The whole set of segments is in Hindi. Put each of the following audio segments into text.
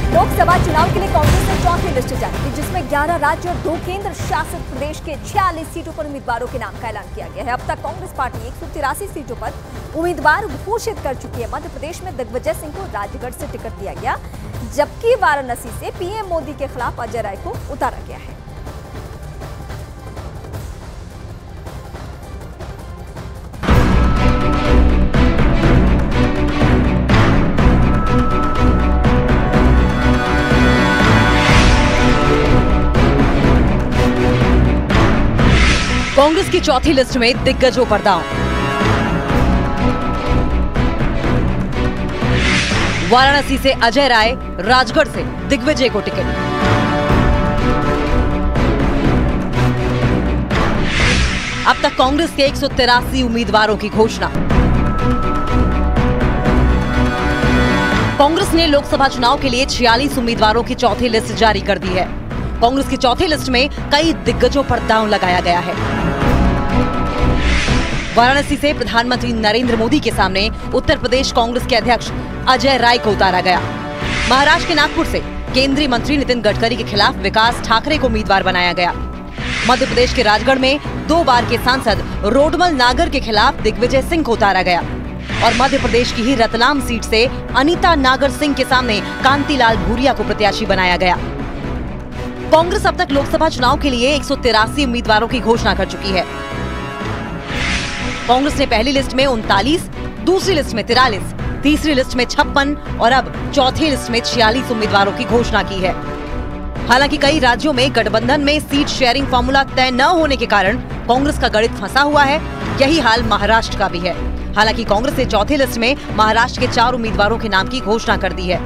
लोकसभा चुनाव के लिए कांग्रेस ने चौथी लिस्ट जारी की, जिसमें 11 राज्य और 2 केंद्र शासित प्रदेश के 46 सीटों पर उम्मीदवारों के नाम का ऐलान किया गया है। अब तक कांग्रेस पार्टी 183 सीटों पर उम्मीदवार घोषित कर चुकी है। मध्य प्रदेश में दिग्विजय सिंह को राजगढ़ से टिकट दिया गया, जबकि वाराणसी से पीएम मोदी के खिलाफ अजय राय को उतारा गया है। कांग्रेस की चौथी लिस्ट में दिग्गजों पर दांव। वाराणसी से अजय राय, राजगढ़ से दिग्विजय को टिकट। अब तक कांग्रेस के 183 उम्मीदवारों की घोषणा। कांग्रेस ने लोकसभा चुनाव के लिए 46 उम्मीदवारों की चौथी लिस्ट जारी कर दी है। कांग्रेस की चौथी लिस्ट में कई दिग्गजों पर दांव लगाया गया है। वाराणसी से प्रधानमंत्री नरेंद्र मोदी के सामने उत्तर प्रदेश कांग्रेस के अध्यक्ष अजय राय को उतारा गया। महाराष्ट्र के नागपुर से केंद्रीय मंत्री नितिन गडकरी के खिलाफ विकास ठाकरे को उम्मीदवार बनाया गया। मध्य प्रदेश के राजगढ़ में 2 बार के सांसद रोडमल नागर के खिलाफ दिग्विजय सिंह को उतारा गया और मध्य प्रदेश की ही रतलाम सीट से अनीता नागर सिंह के सामने कांतिलाल भूरिया को प्रत्याशी बनाया गया। कांग्रेस अब तक लोकसभा चुनाव के लिए 183 उम्मीदवारों की घोषणा कर चुकी है। कांग्रेस ने पहली लिस्ट में 39, दूसरी लिस्ट में 43, तीसरी लिस्ट में 56 और अब चौथी लिस्ट में 46 उम्मीदवारों की घोषणा की है। हालांकि कई राज्यों में गठबंधन में सीट शेयरिंग फॉर्मूला तय न होने के कारण कांग्रेस का गणित फंसा हुआ है। यही हाल महाराष्ट्र का भी है। हालांकि कांग्रेस ने चौथी लिस्ट में महाराष्ट्र के 4 उम्मीदवारों के नाम की घोषणा कर दी है।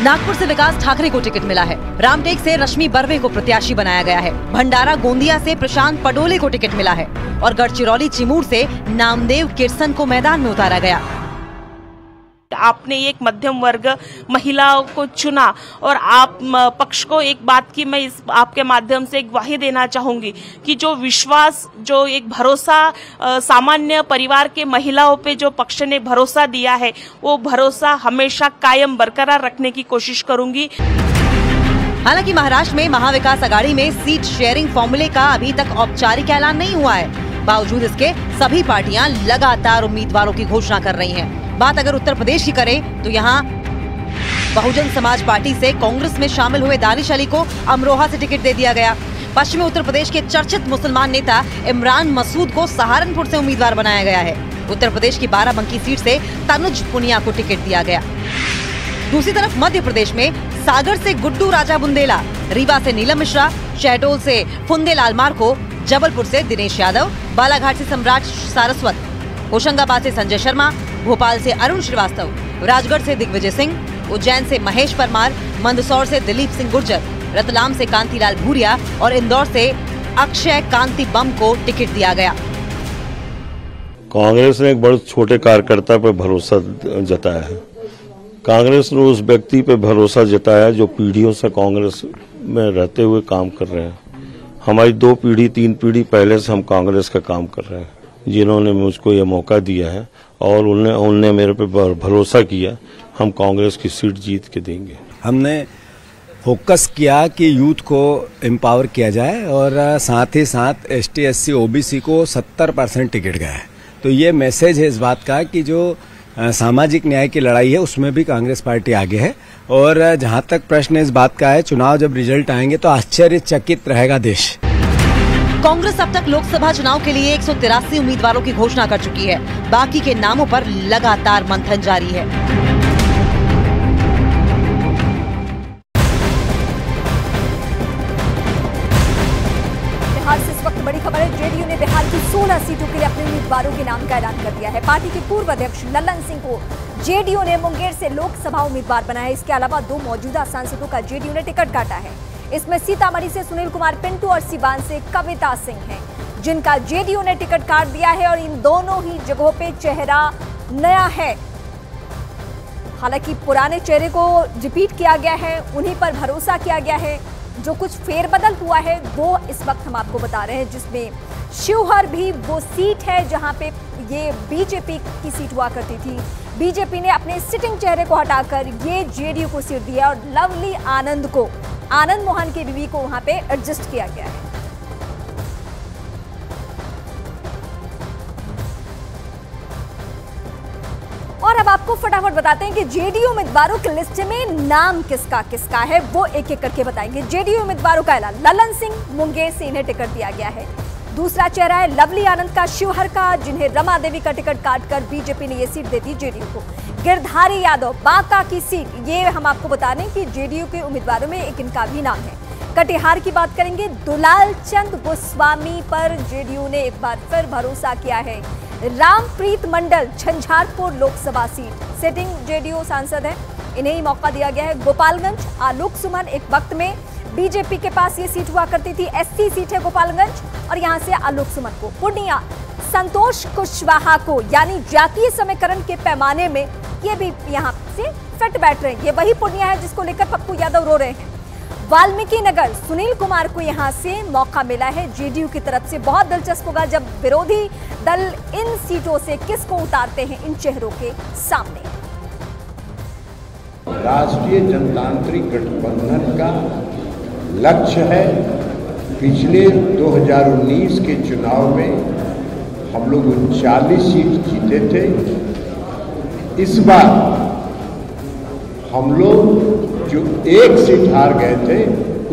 नागपुर से विकास ठाकरे को टिकट मिला है। रामटेक से रश्मि बर्वे को प्रत्याशी बनाया गया है। भंडारा गोंदिया से प्रशांत पडोले को टिकट मिला है और गढ़चिरौली चिमूर से नामदेव किरसन को मैदान में उतारा गया। आपने एक मध्यम वर्ग महिलाओं को चुना और आप पक्ष को एक बात की मैं इस आपके माध्यम से एक ग्वाही देना चाहूंगी कि जो विश्वास, जो एक भरोसा सामान्य परिवार के महिलाओं पे जो पक्ष ने भरोसा दिया है, वो भरोसा हमेशा कायम बरकरार रखने की कोशिश करूंगी। हालांकि महाराष्ट्र में महाविकास आघाड़ी में सीट शेयरिंग फॉर्मूले का अभी तक औपचारिक ऐलान नहीं हुआ है। बावजूद इसके सभी पार्टियां लगातार उम्मीदवारों की घोषणा कर रही हैं। बात अगर उत्तर प्रदेश की करें तो यहाँ बहुजन समाज पार्टी से कांग्रेस में शामिल हुए दानिश अली को अमरोहा से टिकट दे दिया गया। पश्चिमी उत्तर प्रदेश के चर्चित मुसलमान नेता इमरान मसूद को सहारनपुर से उम्मीदवार बनाया गया है। उत्तर प्रदेश की बाराबंकी सीट से तनुज पुनिया को टिकट दिया गया। दूसरी तरफ मध्य प्रदेश में सागर से गुड्डू राजा बुंदेला, रीवा से नीलम मिश्रा, शहडोल से फुंदेलाल मार्को, जबलपुर से दिनेश यादव, बालाघाट से सम्राट सारस्वत, होशंगाबाद से संजय शर्मा, भोपाल से अरुण श्रीवास्तव, राजगढ़ से दिग्विजय सिंह, उज्जैन से महेश परमार, मंदसौर से दिलीप सिंह गुर्जर, रतलाम से कांतिलाल भूरिया और इंदौर से अक्षय कांति बम को टिकट दिया गया। कांग्रेस ने एक बड़े छोटे कार्यकर्ता पर भरोसा जताया है। कांग्रेस ने उस व्यक्ति पे भरोसा जताया जो पीढ़ियों से कांग्रेस में रहते हुए काम कर रहे हैं। हमारी 2 पीढ़ी 3 पीढ़ी पहले से हम कांग्रेस का काम कर रहे हैं, जिन्होंने मुझको ये मौका दिया है और उनने मेरे पे भरोसा किया। हम कांग्रेस की सीट जीत के देंगे। हमने फोकस किया कि यूथ को एम्पावर किया जाए और साथ ही साथ ST SC OBC को 70% टिकट गया है। तो ये मैसेज है इस बात का कि जो सामाजिक न्याय की लड़ाई है उसमें भी कांग्रेस पार्टी आगे है। और जहां तक प्रश्न इस बात का है, चुनाव जब रिजल्ट आएंगे तो आश्चर्यचकित रहेगा देश। कांग्रेस अब तक लोकसभा चुनाव के लिए 183 उम्मीदवारों की घोषणा कर चुकी है। बाकी के नामों पर लगातार मंथन जारी है। बिहार से इस वक्त बड़ी खबर है। जेडीयू ने बिहार की 16 सीटों के लिए अपने उम्मीदवारों के नाम का ऐलान कर दिया है। पार्टी के पूर्व अध्यक्ष लल्लन सिंह को जेडीयू ने मुंगेर से लोकसभा उम्मीदवार बनाया। इसके अलावा 2 मौजूदा सांसदों का जेडीयू ने टिकट काटा है। इसमें सीतामढ़ी से सुनील कुमार पिंटू और सिवान से कविता सिंह हैं, जिनका जेडीयू ने टिकट काट दिया है और इन दोनों ही जगहों पे चेहरा नया है। हालांकि पुराने चेहरे को रिपीट किया गया है, उन्हीं पर भरोसा किया गया है। जो कुछ फेरबदल हुआ है वो इस वक्त हम आपको बता रहे हैं, जिसमें शिवहर भी वो सीट है जहां पे ये बीजेपी की सीट हुआ करती थी। बीजेपी ने अपने सिटिंग चेहरे को हटाकर ये जेडीयू को सीट दिया और लवली आनंद को, आनंद मोहन की बीवी को वहां पे एडजस्ट किया गया है। और अब आपको फटाफट बताते हैं कि जेडीयू उम्मीदवारों की लिस्ट में नाम किसका किसका है, वो एक एक करके बताएंगे। जेडीयू उम्मीदवारों का ऐलान, ललन सिंह मुंगेर से इन्हें टिकट दिया गया है। दूसरा चेहरा है लवली आनंद का शिवहर का, जिन्हें रमा देवी का टिकट काटकर बीजेपी ने ये सीट दे दी जेडीयू को। गिरधारी यादव बांका की सीट, ये हम आपको बता दें कि जेडीयू के उम्मीदवारों में एक इनका भी नाम है। कटिहार की बात करेंगे, दुलाल चंद गोस्वामी पर जेडीयू ने एक बार फिर भरोसा किया है। Rampreet Mandal Jhanjharpur Lok Sabha seat, sitting JDU सांसद है, इन्हें ही मौका दिया गया है। गोपालगंज आलोक सुमन, एक वक्त में बीजेपी के पास ये सीट हुआ करती थी, एससी सीट है गोपालगंज और यहां से आलोक सुमन को। पूर्णिया संतोष कुशवाहा को, यानी जातीय समीकरण के पैमाने में ये भी यहां से फिट बैठ रहे हैं। ये वही पूर्णिया है जिसको लेकर पप्पू यादव रो रहे हैं। वाल्मीकि नगर सुनील कुमार को यहां से मौका मिला है जेडीयू की तरफ से। बहुत दिलचस्प होगा जब विरोधी दल इन सीटों से किसको उतारते हैं इन चेहरों के सामने। राष्ट्रीय जनतांत्रिक गठबंधन का लक्ष्य है, पिछले 2019 के चुनाव में हम लोग 39 सीट जीते थे। इस बार हम लोग जो एक सीट हार गए थे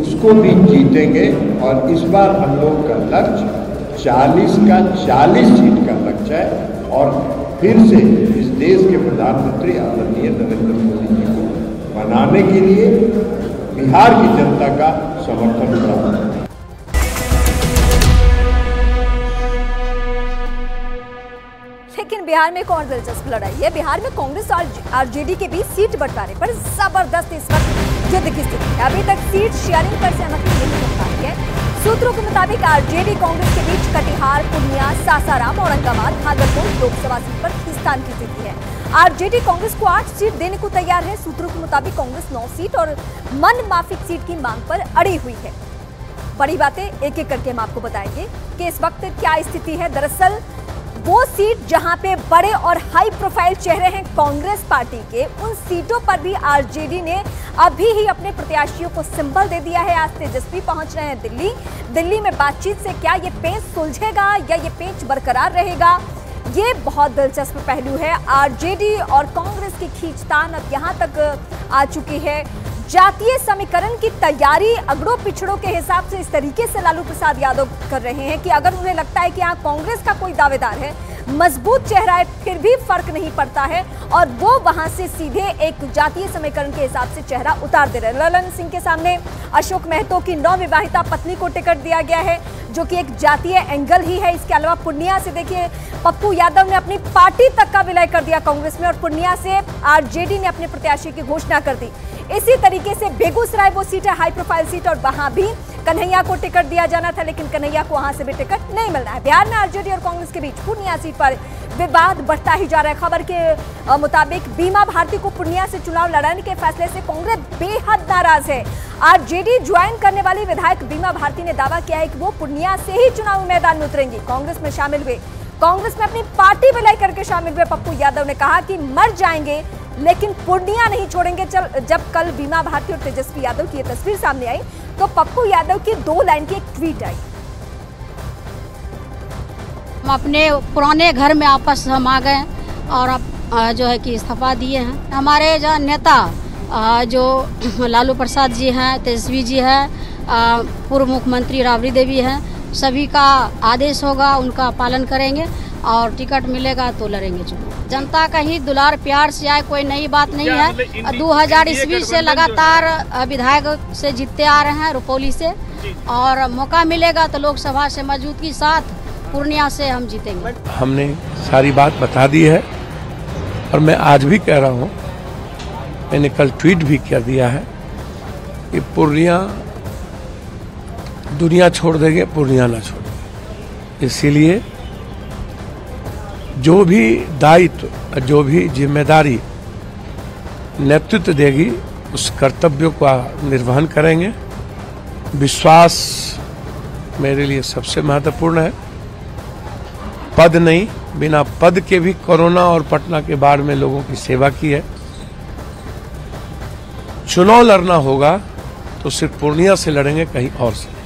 उसको भी जीतेंगे और इस बार हम लोग का लक्ष्य 40 का 40 सीट का लक्ष्य है और फिर से इस देश के प्रधानमंत्री आदरणीय नरेंद्र मोदी जी को बनाने के लिए बिहार की जनता का समर्थन प्राप्त। लेकिन बिहार में कौन दिलचस्प लड़ाई है। बिहार में कांग्रेस और आरजेडी के बीच सीट बंटवारे पर जबरदस्त इस वक्त युद्ध की स्थिति है। अभी तक सीट शेयरिंग पर सहमति नहीं हो पाई है। सूत्रों के मुताबिक आरजेडी कांग्रेस के बीच कटिहार, पूर्णिया, सासाराम, औरंगाबाद, भागलपुर लोकसभा सीट पर खींचतान की स्थिति है। आरजेडी कांग्रेस को 8 सीट देने को तैयार है। सूत्रों के मुताबिक कांग्रेस 9 सीट और मन माफिक सीट की मांग पर अड़ी हुई है। बड़ी बातें एक एक करके हम आपको बताएंगे कि इस वक्त क्या स्थिति है। दरअसल वो सीट जहां पे बड़े और हाई प्रोफाइल चेहरे हैं कांग्रेस पार्टी के, उन सीटों पर भी आरजेडी ने अभी ही अपने प्रत्याशियों को सिंबल दे दिया है। आज तेजस्वी पहुंच रहे हैं दिल्ली में बातचीत से क्या ये पेच सुलझेगा या ये पेच बरकरार रहेगा, ये बहुत दिलचस्प पहलू है। आरजेडी और कांग्रेस की खींचतान अब यहां तक आ चुकी है। जातीय समीकरण की तैयारी अगड़ों पिछड़ों के हिसाब से इस तरीके से लालू प्रसाद यादव कर रहे हैं कि अगर उन्हें लगता है कि यहाँ कांग्रेस का कोई दावेदार है, मजबूत चेहरा है, फिर भी फर्क नहीं पड़ता है और वो वहां से सीधे एक जातीय समीकरण के हिसाब से चेहरा उतार दे रहे हैं। ललन सिंह के सामने अशोक महतो की नवविवाहिता पत्नी को टिकट दिया गया है, जो कि एक जातीय एंगल ही है। इसके अलावा पूर्णिया से देखिए पप्पू यादव ने अपनी पार्टी तक का विलय कर दिया कांग्रेस में और पूर्णिया से आरजेडी ने अपने प्रत्याशी की घोषणा कर दी। इसी तरीके से बेगूसराय वो सीट है हाई प्रोफाइल सीट और वहां भी कन्हैया को टिकट दिया जाना था, लेकिन कन्हैया को वहां से भी टिकट नहीं मिल रहा है। बिहार में आरजेडी और कांग्रेस के बीच पूर्णिया सीट पर विवाद बढ़ता ही जा रहा है। खबर के मुताबिक बीमा भारती को पूर्णिया से चुनाव लड़ाने के फैसले से कांग्रेस बेहद नाराज है। आरजेडी ज्वाइन करने वाली विधायक बीमा भारती ने दावा किया है कि वो पूर्णिया से ही चुनावी मैदान में उतरेंगी। कांग्रेस में शामिल हुए, कांग्रेस में अपनी पार्टी विलय करके शामिल हुए पप्पू यादव ने कहा कि मर जाएंगे लेकिन पूर्णिया नहीं छोड़ेंगे। जब कल बीमा भारती और तेजस्वी यादव की ये तस्वीर सामने आई तो पप्पू यादव की 2 लाइन की एक ट्वीट आई। हम अपने पुराने घर में आपस हम आ गए और अब जो है कि इस्तीफा दिए हैं। हमारे जो नेता जो लालू प्रसाद जी हैं, तेजस्वी जी हैं, पूर्व मुख्यमंत्री राबड़ी देवी हैं, सभी का आदेश होगा, उनका पालन करेंगे और टिकट मिलेगा तो लड़ेंगे चुनाव। जनता का ही दुलार प्यार से आए, कोई नई बात नहीं है। 2000 ईस्वी से लगातार विधायक से जीतते आ रहे हैं रुपौली से और मौका मिलेगा तो लोकसभा से मजबूती के साथ पूर्णिया से हम जीतेंगे। हमने सारी बात बता दी है और मैं आज भी कह रहा हूँ, मैंने कल ट्वीट भी कर दिया है कि पूर्णिया दुनिया छोड़ देंगे, पूर्णिया ना छोड़ेंगे। इसीलिए जो भी दायित्व, जो भी जिम्मेदारी नेतृत्व देगी उस कर्तव्य का निर्वहन करेंगे। विश्वास मेरे लिए सबसे महत्वपूर्ण है, पद नहीं। बिना पद के भी कोरोना और पटना के बाढ़ में लोगों की सेवा की है। चुनाव लड़ना होगा तो सिर्फ पूर्णिया से लड़ेंगे, कहीं और से।